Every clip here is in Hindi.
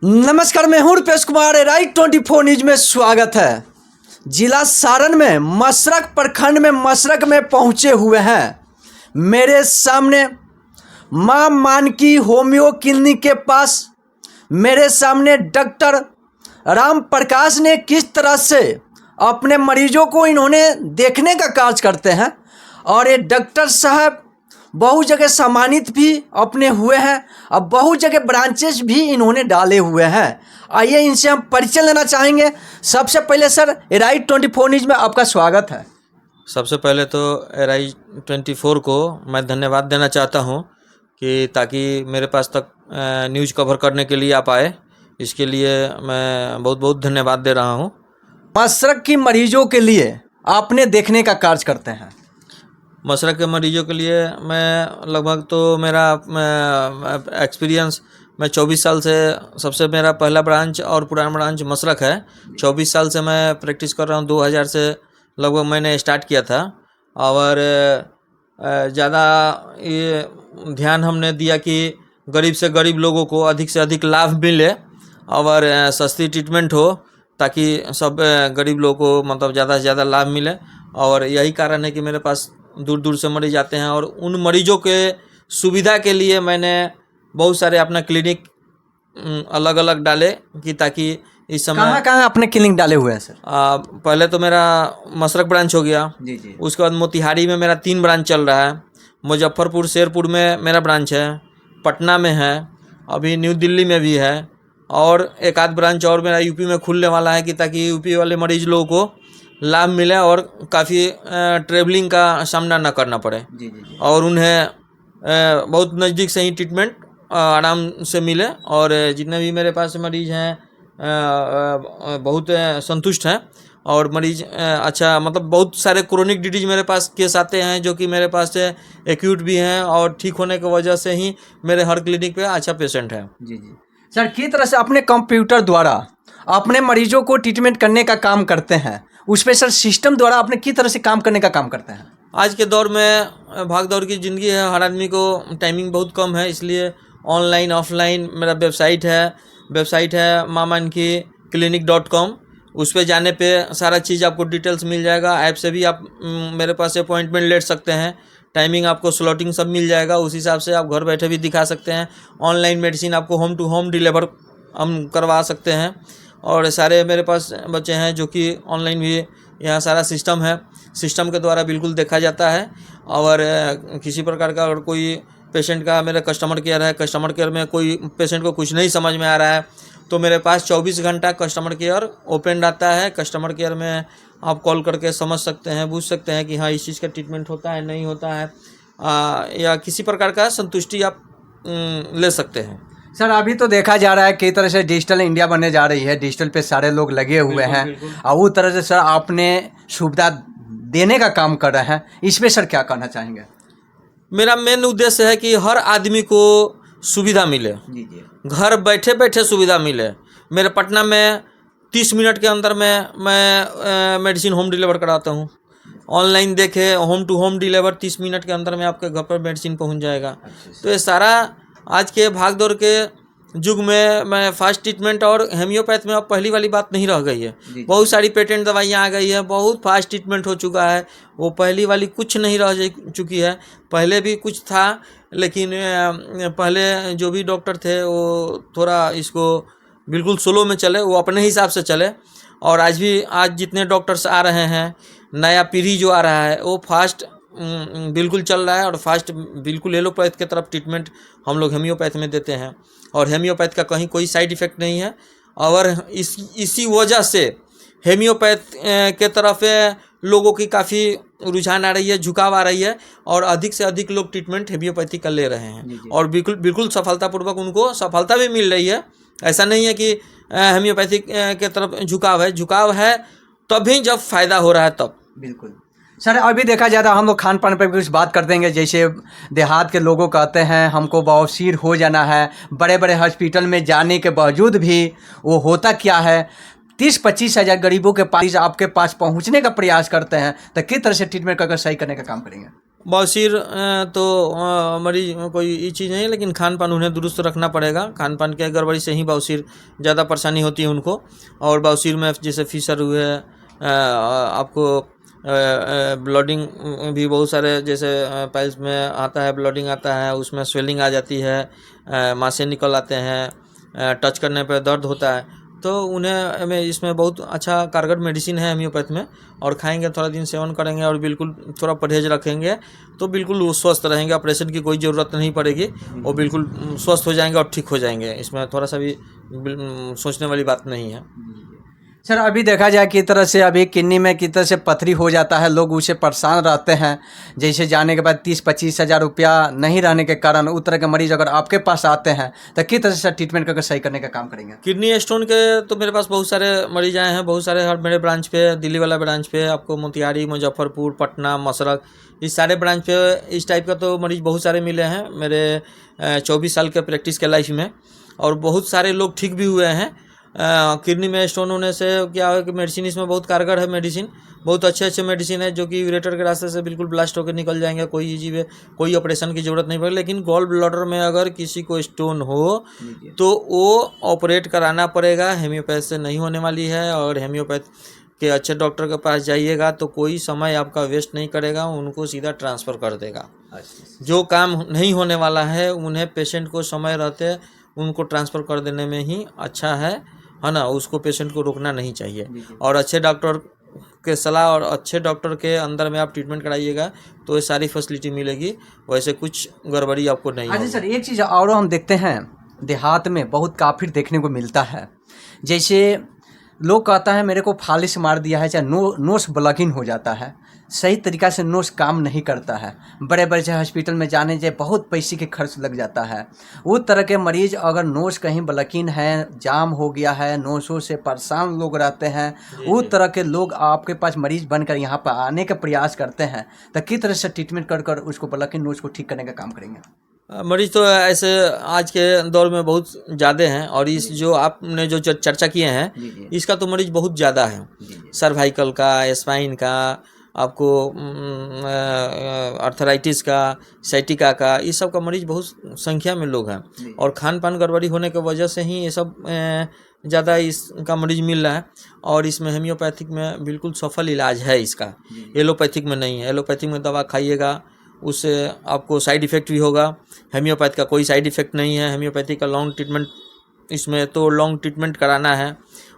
नमस्कार, मैं हूं रुपेश कुमार। राइट 24 न्यूज में स्वागत है। जिला सारण में मशरक प्रखंड में मशरक में पहुंचे हुए हैं। मेरे सामने मां मानकी होम्यो क्लिनिक के पास मेरे सामने डॉक्टर राम प्रकाश ने किस तरह से अपने मरीजों को इन्होंने देखने का कार्य करते हैं और ये डॉक्टर साहब बहुत जगह सम्मानित भी अपने हुए हैं और बहुत जगह ब्रांचेस भी इन्होंने डाले हुए हैं। आइए इनसे हम परिचय लेना चाहेंगे। सबसे पहले सर, राइट 24 न्यूज में आपका स्वागत है। सबसे पहले तो राइट 24 को मैं धन्यवाद देना चाहता हूं कि ताकि मेरे पास तक न्यूज़ कवर करने के लिए आप आए, इसके लिए मैं बहुत बहुत धन्यवाद दे रहा हूं। मशरक की मरीजों के लिए आपने देखने का कार्य करते हैं। मशरक के मरीजों के लिए मैं लगभग तो मेरा एक्सपीरियंस, मैं 24 साल से, सबसे मेरा पहला ब्रांच और पुराना ब्रांच मशरक है। 24 साल से मैं प्रैक्टिस कर रहा हूँ। 2000 से लगभग मैंने स्टार्ट किया था और ज़्यादा ये ध्यान हमने दिया कि गरीब से गरीब लोगों को अधिक से अधिक लाभ मिले और सस्ती ट्रीटमेंट हो, ताकि सब गरीब लोगों को मतलब ज़्यादा से ज़्यादा लाभ मिले। और यही कारण है कि मेरे पास दूर दूर से मरीज आते हैं और उन मरीजों के सुविधा के लिए मैंने बहुत सारे अपना क्लिनिक अलग अलग डाले कि ताकि इस समय कहाँ अपने क्लिनिक डाले हुए हैं सर? पहले तो मेरा मशरक ब्रांच हो गया जी। उसके बाद मोतिहारी में मेरा 3 ब्रांच चल रहा है। मुजफ्फरपुर शेरपुर में मेरा ब्रांच है, पटना में है, अभी न्यू दिल्ली में भी है और एक आध ब्रांच और मेरा यूपी में खुलने वाला है कि ताकि यूपी वाले मरीज लोगों को लाभ मिले और काफ़ी ट्रेवलिंग का सामना ना करना पड़े। जी। और उन्हें बहुत नज़दीक से ही ट्रीटमेंट आराम से मिले। और जितने भी मेरे पास मरीज हैं बहुत संतुष्ट हैं और मरीज अच्छा, मतलब बहुत सारे क्रोनिक डिजीज मेरे पास केस आते हैं जो कि मेरे पास एक्यूट भी हैं और ठीक होने की वजह से ही मेरे हर क्लिनिक पे अच्छा पेशेंट है। जी सर, किस तरह से अपने कंप्यूटर द्वारा अपने मरीजों को ट्रीटमेंट करने का काम करते हैं, उस पर सर सिस्टम द्वारा अपने किस तरह से काम करने का काम करते हैं? आज के दौर में भाग दौड़ की ज़िंदगी है, हर आदमी को टाइमिंग बहुत कम है, इसलिए ऑनलाइन ऑफलाइन मेरा वेबसाइट है mamanki-clinic.com। उस पर जाने पे सारा चीज़ आपको डिटेल्स मिल जाएगा। ऐप से भी आप मेरे पास से अपॉइंटमेंट ले सकते हैं, टाइमिंग आपको स्लॉटिंग सब मिल जाएगा। उस हिसाब से आप घर बैठे भी दिखा सकते हैं। ऑनलाइन मेडिसिन आपको होम टू होम डिलीवर हम करवा सकते हैं और सारे मेरे पास बच्चे हैं जो कि ऑनलाइन भी यहाँ सारा सिस्टम है, सिस्टम के द्वारा बिल्कुल देखा जाता है। और किसी प्रकार का अगर कोई पेशेंट का, मेरा कस्टमर केयर है, कस्टमर केयर में कोई पेशेंट को कुछ नहीं समझ में आ रहा है तो मेरे पास 24 घंटा कस्टमर केयर ओपन रहता है। कस्टमर केयर में आप कॉल करके समझ सकते हैं, पूछ सकते हैं कि हाँ इस चीज़ का ट्रीटमेंट होता है नहीं होता है, या किसी प्रकार का संतुष्टि आप ले सकते हैं। सर, अभी तो देखा जा रहा है कई तरह से डिजिटल इंडिया बनने जा रही है, डिजिटल पे सारे लोग लगे हुए हैं और उस तरह से सर आपने सुविधा देने का काम कर रहे हैं, इस पर सर क्या कहना चाहेंगे? मेरा मेन उद्देश्य है कि हर आदमी को सुविधा मिले, जी। घर बैठे बैठे सुविधा मिले। मेरे पटना में 30 मिनट के अंदर में मैं मेडिसिन होम डिलीवर कराता हूँ। ऑनलाइन देखे होम टू होम डिलीवर 30 मिनट के अंदर में आपके घर पर मेडिसिन पहुँच जाएगा। तो ये सारा आज के भागदौड़ के युग में मैं फास्ट ट्रीटमेंट और हेमियोपैथ में अब पहली वाली बात नहीं रह गई है। बहुत सारी पेटेंट दवाइयाँ आ गई है, बहुत फास्ट ट्रीटमेंट हो चुका है, वो पहली वाली कुछ नहीं रह चुकी है। पहले भी कुछ था लेकिन पहले जो भी डॉक्टर थे वो थोड़ा इसको बिल्कुल स्लो में चले, वो अपने हिसाब से चले। और आज जितने डॉक्टर्स आ रहे हैं, नया पीढ़ी जो आ रहा है वो फास्ट बिल्कुल चल रहा है और फास्ट बिल्कुल एलोपैथ की तरफ ट्रीटमेंट हम लोग हेमियोपैथ में देते हैं और हेमियोपैथ का कहीं कोई साइड इफ़ेक्ट नहीं है। और इसी वजह से हेमियोपैथ के तरफ लोगों की काफ़ी रुझान आ रही है, झुकाव आ रही है और अधिक से अधिक लोग ट्रीटमेंट हेमियोपैथी का ले रहे हैं। जी। और बिल्कुल सफलतापूर्वक उनको सफलता भी मिल रही है। ऐसा नहीं है कि हेमियोपैथी के तरफ झुकाव है तभी जब फ़ायदा हो रहा है तब। बिल्कुल सर, अभी देखा जाता है हम लोग खान पान पर कुछ बात कर देंगे। जैसे देहात के लोगों कहते हैं हमको बवासीर हो जाना है, बड़े बड़े हॉस्पिटल में जाने के बावजूद भी वो होता क्या है, 30-25 हज़ार गरीबों के पास आपके पास पहुंचने का प्रयास करते हैं, तो किस तरह से ट्रीटमेंट करके सही करने का काम करेंगे? बवासीर तो मरीज कोई ये चीज़ नहीं है, लेकिन खान पान उन्हें दुरुस्त रखना पड़ेगा। खान पान के गड़बड़ी से ही बवासीर ज़्यादा परेशानी होती है उनको। और बवासीर में जैसे फीसर हुए, आपको ब्लडिंग भी बहुत सारे, जैसे पाइल्स में आता है, ब्लडिंग आता है, उसमें स्वेलिंग आ जाती है, मांसे निकल आते हैं, टच करने पर दर्द होता है, तो उन्हें में इसमें बहुत अच्छा कारगर मेडिसिन है होम्योपैथ में। और खाएंगे, थोड़ा दिन सेवन करेंगे और बिल्कुल थोड़ा परहेज रखेंगे तो बिल्कुल वो स्वस्थ रहेंगे। ऑपरेशन की कोई ज़रूरत नहीं पड़ेगी, वो बिल्कुल स्वस्थ हो जाएंगे और ठीक हो जाएंगे। इसमें थोड़ा सा भी सोचने वाली बात नहीं है। सर अभी देखा जाए कि तरह से अभी किडनी में की तरह से पथरी हो जाता है, लोग उसे परेशान रहते हैं। जैसे जाने के बाद 30-25 हज़ार रुपया नहीं रहने के कारण उस तरह के मरीज अगर आपके पास आते हैं तो किस तरह से ट्रीटमेंट करके सही करने का काम करेंगे? किडनी स्टोन के तो मेरे पास बहुत सारे मरीज आए हैं, बहुत सारे। हर मेरे ब्रांच पे, दिल्ली वाला ब्रांच पे, आपको मोतिहारी, मुजफ्फरपुर, पटना, मसरक, इस सारे ब्रांच पे इस टाइप का तो मरीज बहुत सारे मिले हैं मेरे 24 साल के प्रैक्टिस के लाइफ में। और बहुत सारे लोग ठीक भी हुए हैं। किडनी में स्टोन होने से क्या है कि मेडिसिन इसमें बहुत कारगर है। मेडिसिन बहुत अच्छे मेडिसिन है जो कि यूरेटर के रास्ते से बिल्कुल ब्लास्ट होकर निकल जाएंगे। कोई ऑपरेशन की ज़रूरत नहीं पड़ेगी। लेकिन गॉल ब्लैडर में अगर किसी को स्टोन हो तो वो ऑपरेट कराना पड़ेगा। होम्योपैथ से नहीं होने वाली है। और होम्योपैथ के अच्छे डॉक्टर के पास जाइएगा तो कोई समय आपका वेस्ट नहीं करेगा, उनको सीधा ट्रांसफ़र कर देगा। जो काम नहीं होने वाला है उन्हें पेशेंट को समय रहते उनको ट्रांसफ़र कर देने में ही अच्छा है ना। उसको पेशेंट को रोकना नहीं चाहिए। और अच्छे डॉक्टर के सलाह और अच्छे डॉक्टर के अंदर में आप ट्रीटमेंट कराइएगा तो ये सारी फैसिलिटी मिलेगी। वैसे कुछ गड़बड़ी आपको नहीं होगी। सर एक चीज़ और हम देखते हैं देहात में बहुत काफिर देखने को मिलता है। जैसे लोग कहता है मेरे को फालिश मार दिया है, चाहे नोस ब्लॉकिंग हो जाता है, सही तरीक़ा से नोस काम नहीं करता है, बड़े बड़े हॉस्पिटल में जाने से बहुत पैसे के खर्च लग जाता है। उस तरह के मरीज अगर नोस कहीं ब्लॉकिंग है, जाम हो गया है, नोसों से परेशान लोग रहते हैं, उस तरह के लोग आपके पास मरीज बनकर यहाँ पर आने का प्रयास करते हैं, तो किस तरह से ट्रीटमेंट कर कर उसको ब्लॉकिंग नोस को ठीक करने का काम करेंगे? मरीज तो ऐसे आज के दौर में बहुत ज़्यादा हैं। और इस जो आपने जो चर्चा किए हैं इसका तो मरीज बहुत ज़्यादा है। सर्वाइकल का, स्पाइन का, आपको अर्थराइटिस का, साइटिका का, इस सब का मरीज बहुत संख्या में लोग हैं। और खान पान गड़बड़ी होने की वजह से ही ये सब ज़्यादा इसका मरीज मिल रहा है। और इसमें होम्योपैथिक में बिल्कुल सफल इलाज है इसका, एलोपैथिक में नहीं है। एलोपैथिक में दवा खाइएगा उससे आपको साइड इफ़ेक्ट भी होगा। होम्योपैथ का कोई साइड इफ़ेक्ट नहीं है। होम्योपैथी का लॉन्ग ट्रीटमेंट, इसमें तो लॉन्ग ट्रीटमेंट कराना है।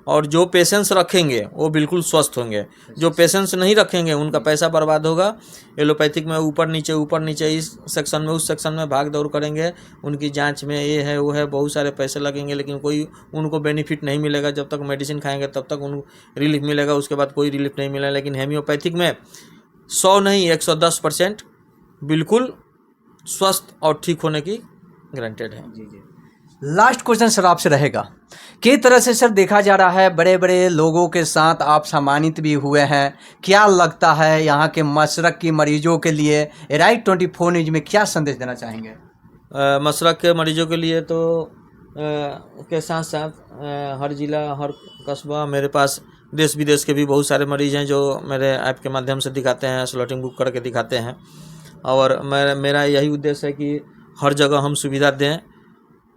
और जो पेशेंस रखेंगे वो बिल्कुल स्वस्थ होंगे, जो पेशेंस नहीं रखेंगे उनका पैसा बर्बाद होगा। एलोपैथिक में ऊपर नीचे इस सेक्शन में उस सेक्शन में भाग दौड़ करेंगे, उनकी जांच में ये है वो है, बहुत सारे पैसे लगेंगे, लेकिन कोई उनको बेनिफिट नहीं मिलेगा। जब तक मेडिसिन खाएंगे तब तक उनको रिलीफ मिलेगा, उसके बाद कोई रिलीफ नहीं मिलेगा। लेकिन होम्योपैथिक में 100 नहीं 110% बिल्कुल स्वस्थ और ठीक होने की गारंटेड है। लास्ट क्वेश्चन सर आपसे रहेगा, किस तरह से सर देखा जा रहा है बड़े बड़े लोगों के साथ आप सम्मानित भी हुए हैं, क्या लगता है यहाँ के मशरक की मरीजों के लिए राइट 24 न्यूज में क्या संदेश देना चाहेंगे? मशरक के मरीजों के लिए तो के साथ साथ हर ज़िला, हर कस्बा, मेरे पास देश विदेश के भी बहुत सारे मरीज हैं जो मेरे ऐप के माध्यम से दिखाते हैं, स्लॉटिंग बुक करके दिखाते हैं। और मेरा यही उद्देश्य है कि हर जगह हम सुविधा दें,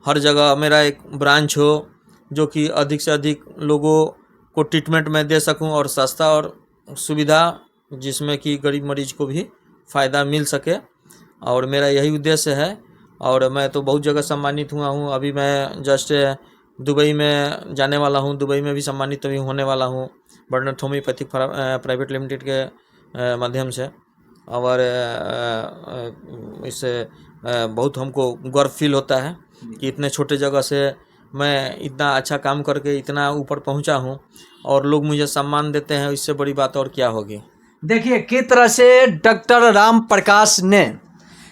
हर जगह मेरा एक ब्रांच हो जो कि अधिक से अधिक लोगों को ट्रीटमेंट में दे सकूं और सस्ता और सुविधा, जिसमें कि गरीब मरीज को भी फ़ायदा मिल सके। और मेरा यही उद्देश्य है। और मैं तो बहुत जगह सम्मानित हुआ हूँ। अभी मैं जस्ट दुबई में जाने वाला हूँ, दुबई में भी सम्मानित अभी होने वाला हूँ बर्नर्थ होम्योपैथिक प्राइवेट लिमिटेड के माध्यम से। और इससे बहुत हमको गर्व फील होता है कि इतने छोटे जगह से मैं इतना अच्छा काम करके इतना ऊपर पहुंचा हूं और लोग मुझे सम्मान देते हैं। इससे बड़ी बात और क्या होगी। देखिए किस तरह से डॉक्टर राम प्रकाश ने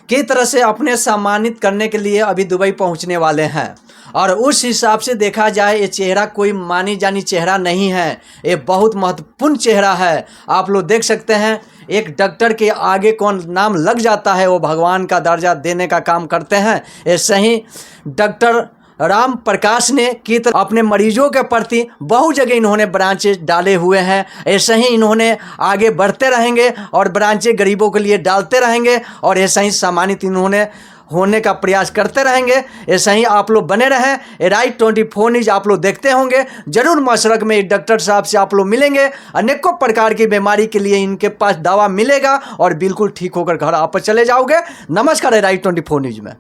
किस तरह से अपने सम्मानित करने के लिए अभी दुबई पहुंचने वाले हैं। और उस हिसाब से देखा जाए ये चेहरा कोई मानी जानी चेहरा नहीं है, ये बहुत महत्वपूर्ण चेहरा है। आप लोग देख सकते हैं एक डॉक्टर के आगे कौन नाम लग जाता है वो भगवान का दर्जा देने का काम करते हैं। ऐसे ही डॉक्टर राम प्रकाश ने की तरह अपने मरीजों के प्रति बहुत जगह इन्होंने ब्रांचेज डाले हुए हैं। ऐसे ही इन्होंने आगे बढ़ते रहेंगे और ब्रांचें गरीबों के लिए डालते रहेंगे और ऐसा ही सम्मानित इन्होंने होने का प्रयास करते रहेंगे। ऐसा ही आप लोग बने रहें। राइट 24 न्यूज़ आप लोग देखते होंगे। जरूर मशरक में डॉक्टर साहब से आप लोग मिलेंगे। अनेकों प्रकार की बीमारी के लिए इनके पास दवा मिलेगा और बिल्कुल ठीक होकर घर आप चले जाओगे। नमस्कार। राइट 24 न्यूज़ में